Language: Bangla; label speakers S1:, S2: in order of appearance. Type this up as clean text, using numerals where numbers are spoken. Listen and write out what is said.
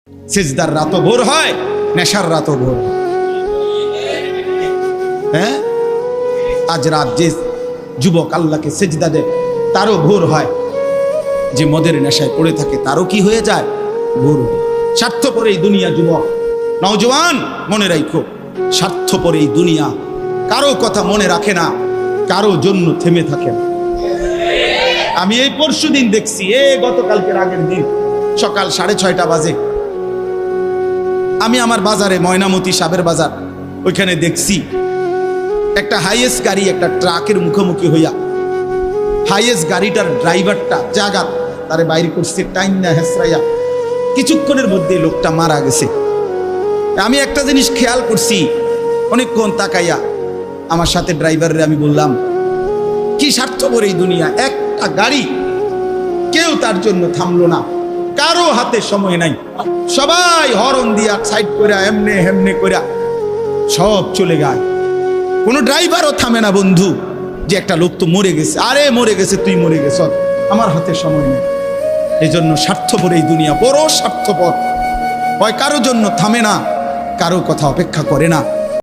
S1: সিজদার রাতও ভোর হয়, নেশার রাতও ভোর। হ্যাঁ, আজ রাত যে যুবক আল্লাহকে সেজদা দেয় তারও ভোর হয়, যে মদের নেশায় পড়ে থাকে তারও কি হয়ে যায়, ভোর। স্বার্থপর এই দুনিয়া যুবক, নওজওয়ান মনে রাখো, স্বার্থপর এই দুনিয়া, কারো কথা মনে রাখে না, কারো জন্য থেমে থাকে না। আমি এই পরশুদিন দেখছি, গতকালকের আগের দিন সকাল 6:30 বাজে আমি আমার বাজারে, ময়নামতি সাবের বাজার, ওইখানে দেখছি একটা হাইয়েস্ট গাড়ি একটা ট্রাকের মুখোমুখি হইয়া, হাইয়েস্ট গাড়িটার ড্রাইভারটা জায়গা তারে বাইরে করছে টাইম না হেসরাইয়া, কিছুক্ষণের মধ্যে লোকটা মারা গেছে। আমি একটা জিনিস খেয়াল করছি, অনেকক্ষণ তাকাইয়া আমার সাথে ড্রাইভারের আমি বললাম, কি স্বার্থপর এই দুনিয়া, একটা গাড়ি কেউ তার জন্য থামলো না, কারো হাতে সময় নাই, সবাই হরন দিয়া সাইড করে এমনে হেমনে করে সব চলে যায়, কোনো ড্রাইভারও থামে না বন্ধু, যে একটা লোক তো মরে গেছে, আরে মরে গেছে, তুই মরে গেছ, আমার হাতে সময় নেই। এই জন্য স্বার্থপর এই দুনিয়া, বড় স্বার্থপর, হয় কারো জন্য থামে না, কারো কথা অপেক্ষা করে না।